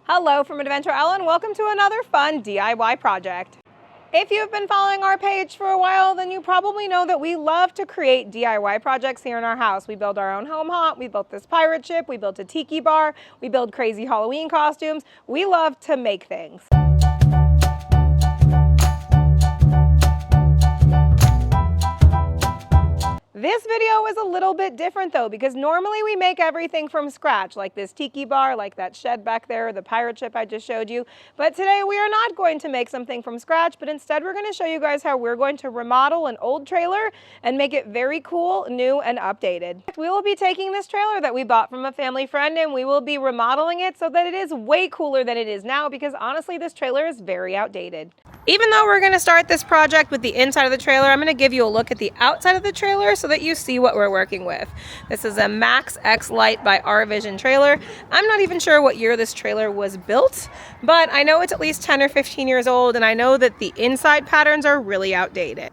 Hello from Adventure Ellen, welcome to another fun DIY project. If you've been following our page for a while, then you probably know that we love to create DIY projects here in our house. We build our own home hut, we built this pirate ship, we built a tiki bar, we build crazy Halloween costumes. We love to make things. This video is a little bit different though, because normally we make everything from scratch, like this tiki bar, like that shed back there, the pirate ship I just showed you. But today we are not going to make something from scratch, but instead we're going to show you guys how we're going to remodel an old trailer and make it very cool, new, and updated. We will be taking this trailer that we bought from a family friend and we will be remodeling it so that it is way cooler than it is now, because honestly this trailer is very outdated. Even though we're going to start this project with the inside of the trailer, I'm going to give you a look at the outside of the trailer so that you see what we're working with. This is a Max X Lite by R Vision trailer. I'm not even sure what year this trailer was built, but I know it's at least 10 or 15 years old, and I know that the inside patterns are really outdated.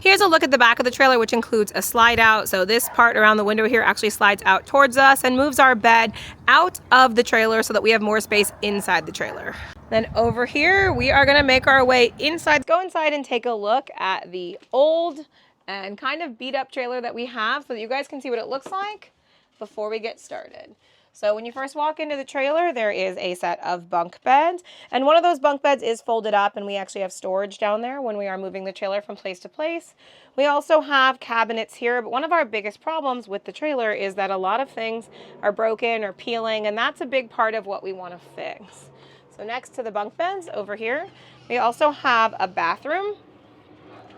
Here's a look at the back of the trailer, which includes a slide out. So this part around the window here actually slides out towards us and moves our bed out of the trailer so that we have more space inside the trailer. Then over here, we are gonna make our way inside. Go inside and take a look at the old and kind of beat up trailer that we have so that you guys can see what it looks like before we get started. So when you first walk into the trailer, there is a set of bunk beds, and one of those bunk beds is folded up, and we actually have storage down there when we are moving the trailer from place to place. We also have cabinets here, but one of our biggest problems with the trailer is that a lot of things are broken or peeling, and that's a big part of what we want to fix. So next to the bunk beds over here, we also have a bathroom.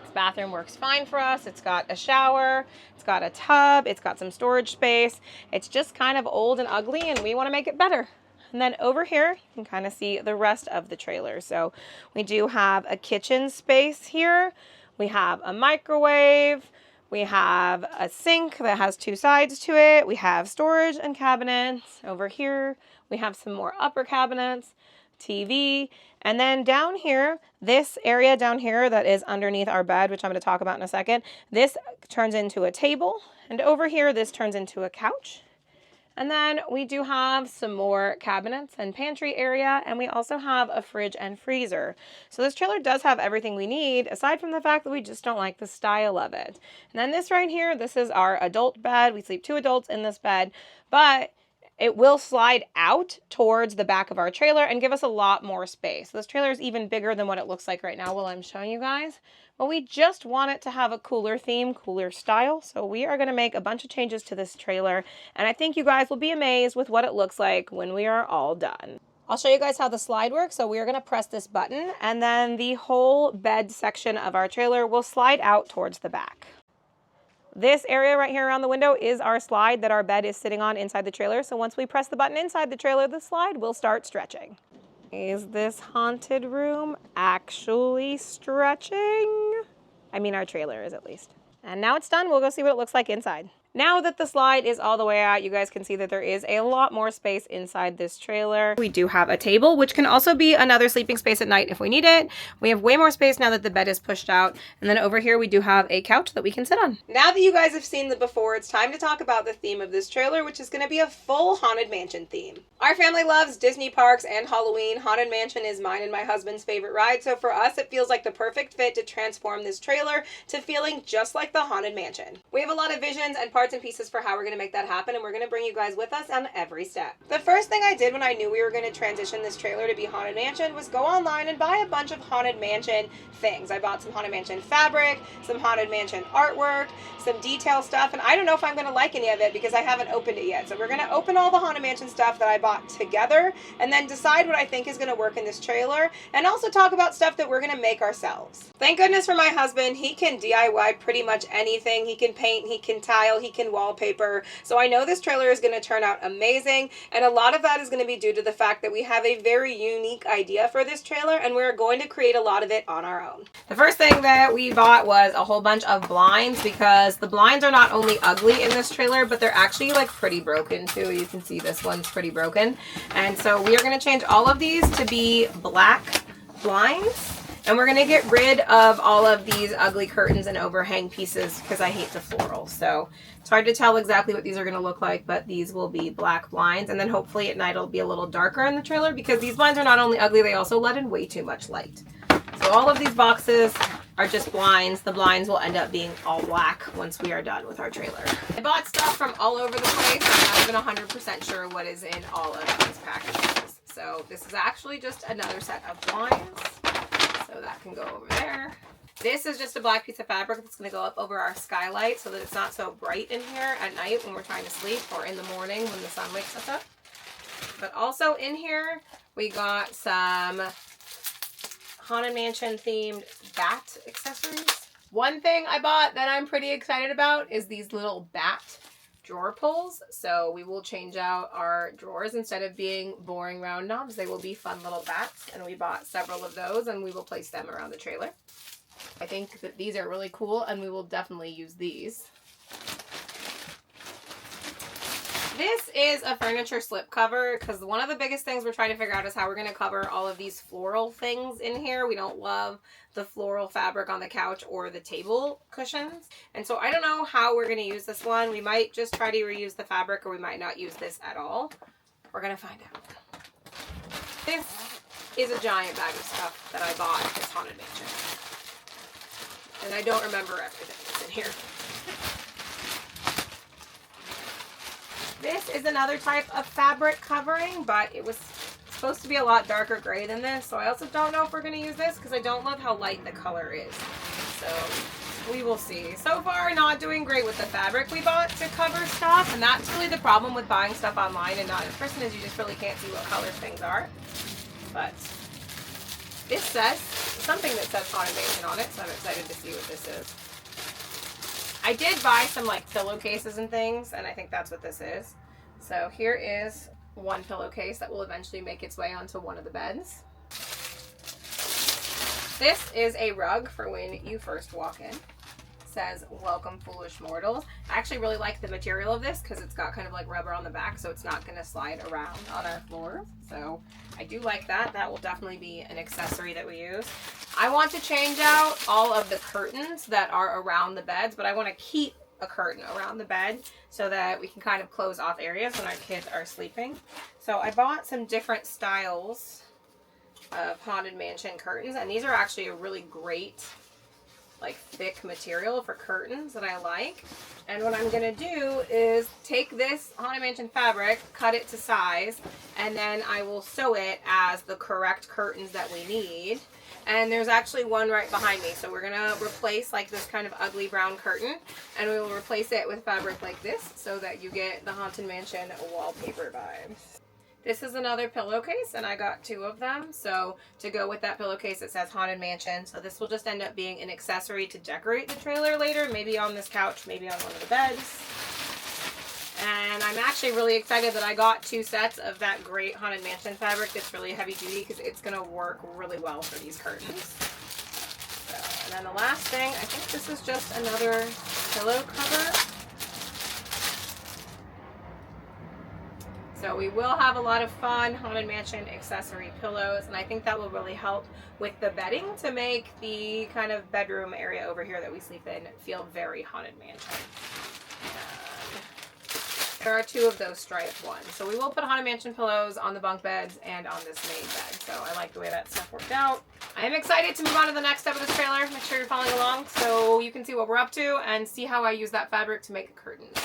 This bathroom works fine for us. It's got a shower, it's got a tub, it's got some storage space. It's just kind of old and ugly, and we want to make it better. And then over here, you can kind of see the rest of the trailer. So we do have a kitchen space here. We have a microwave. We have a sink that has two sides to it. We have storage and cabinets. Over here, we have some more upper cabinets, TV, and then down here, this area down here that is underneath our bed, which I'm going to talk about in a second, this turns into a table, and over here this turns into a couch. And then we do have some more cabinets and pantry area, and we also have a fridge and freezer. So this trailer does have everything we need, aside from the fact that we just don't like the style of it. And then this right here, this is our adult bed. We sleep 2 adults in this bed, but it will slide out towards the back of our trailer and give us a lot more space. This trailer is even bigger than what it looks like right now while I'm showing you guys. But we just want it to have a cooler theme, cooler style. So we are going to make a bunch of changes to this trailer. And I think you guys will be amazed with what it looks like when we are all done. I'll show you guys how the slide works. So we are going to press this button, and then the whole bed section of our trailer will slide out towards the back. This area right here around the window is our slide that our bed is sitting on inside the trailer. So once we press the button inside the trailer, the slide will start stretching. Is this haunted room actually stretching? I mean, our trailer is at least. And now it's done. We'll go see what it looks like inside. Now that the slide is all the way out, you guys can see that there is a lot more space inside this trailer. We do have a table, which can also be another sleeping space at night if we need it. We have way more space now that the bed is pushed out. And then over here, we do have a couch that we can sit on. Now that you guys have seen the before, it's time to talk about the theme of this trailer, which is going to be a full Haunted Mansion theme. Our family loves Disney parks and Halloween. Haunted Mansion is mine and my husband's favorite ride. So for us, it feels like the perfect fit to transform this trailer to feeling just like the Haunted Mansion. We have a lot of visions and parts and pieces for how we're going to make that happen, and we're going to bring you guys with us on every step. The first thing I did when I knew we were going to transition this trailer to be Haunted Mansion was go online and buy a bunch of Haunted Mansion things. I bought some Haunted Mansion fabric, some Haunted Mansion artwork, some detail stuff, and I don't know if I'm going to like any of it because I haven't opened it yet. So we're going to open all the Haunted Mansion stuff that I bought together and then decide what I think is going to work in this trailer, and also talk about stuff that we're going to make ourselves. Thank goodness for my husband. He can DIY pretty much anything. He can paint, he can tile, he can wallpaper. So I know this trailer is going to turn out amazing, and a lot of that is going to be due to the fact that we have a very unique idea for this trailer, and we're going to create a lot of it on our own. The first thing that we bought was a whole bunch of blinds, because the blinds are not only ugly in this trailer, but they're actually like pretty broken too. You can see this one's pretty broken. And so we are going to change all of these to be black blinds. And we're gonna get rid of all of these ugly curtains and overhang pieces because I hate the floral. So it's hard to tell exactly what these are gonna look like, but these will be black blinds. And then hopefully at night it'll be a little darker in the trailer because these blinds are not only ugly, they also let in way too much light. So all of these boxes are just blinds. The blinds will end up being all black once we are done with our trailer. I bought stuff from all over the place. I'm not even 100% sure what is in all of these packages. So this is actually just another set of blinds. So that can go over there. This is just a black piece of fabric that's going to go up over our skylight so that it's not so bright in here at night when we're trying to sleep or in the morning when the sun wakes us up. But also in here, we got some Haunted Mansion themed bat accessories. One thing I bought that I'm pretty excited about is these little bat drawer pulls. So we will change out our drawers. Instead of being boring round knobs, they will be fun little bats, and we bought several of those and we will place them around the trailer. I think that these are really cool and we will definitely use these. This is a furniture slip cover because one of the biggest things we're trying to figure out is how we're going to cover all of these floral things in here. We don't love the floral fabric on the couch or the table cushions. And so I don't know how we're going to use this one. We might just try to reuse the fabric, or we might not use this at all. We're going to find out. This is a giant bag of stuff that I bought at this Haunted Mansion. And I don't remember everything that's in here. This is another type of fabric covering, but it was supposed to be a lot darker gray than this. So I also don't know if we're going to use this because I don't love how light the color is. So we will see. So far, not doing great with the fabric we bought to cover stuff. And that's really the problem with buying stuff online and not in person, is you just really can't see what colors things are. But this says something that says Haunted Mansion on it, so I'm excited to see what this is. I did buy some like pillowcases and things, and I think that's what this is. So here is one pillowcase that will eventually make its way onto one of the beds. This is a rug for when you first walk in. It says, "Welcome, foolish mortals." I actually really like the material of this because it's got kind of like rubber on the back, so it's not going to slide around on our floors. So I do like that. That will definitely be an accessory that we use. I want to change out all of the curtains that are around the beds, but I want to keep a curtain around the bed so that we can kind of close off areas when our kids are sleeping. So I bought some different styles of Haunted Mansion curtains, and these are actually a really great like thick material for curtains that I like. And what I'm gonna do is take this Haunted Mansion fabric, cut it to size, and then I will sew it as the correct curtains that we need. And there's actually one right behind me. So we're gonna replace like this kind of ugly brown curtain, and we will replace it with fabric like this so that you get the Haunted Mansion wallpaper vibes. This is another pillowcase, and I got 2 of them. So to go with that pillowcase, it says Haunted Mansion. So this will just end up being an accessory to decorate the trailer later, maybe on this couch, maybe on one of the beds. And I'm actually really excited that I got 2 sets of that great Haunted Mansion fabric that's really heavy duty, because it's going to work really well for these curtains. So, and then the last thing, I think this is just another pillow cover. So we will have a lot of fun Haunted Mansion accessory pillows, and I think that will really help with the bedding to make the kind of bedroom area over here that we sleep in feel very Haunted Mansion. There are 2 of those striped ones. So we will put Haunted Mansion pillows on the bunk beds and on this main bed. So I like the way that stuff worked out. I am excited to move on to the next step of this trailer. Make sure you're following along so you can see what we're up to and see how I use that fabric to make curtains.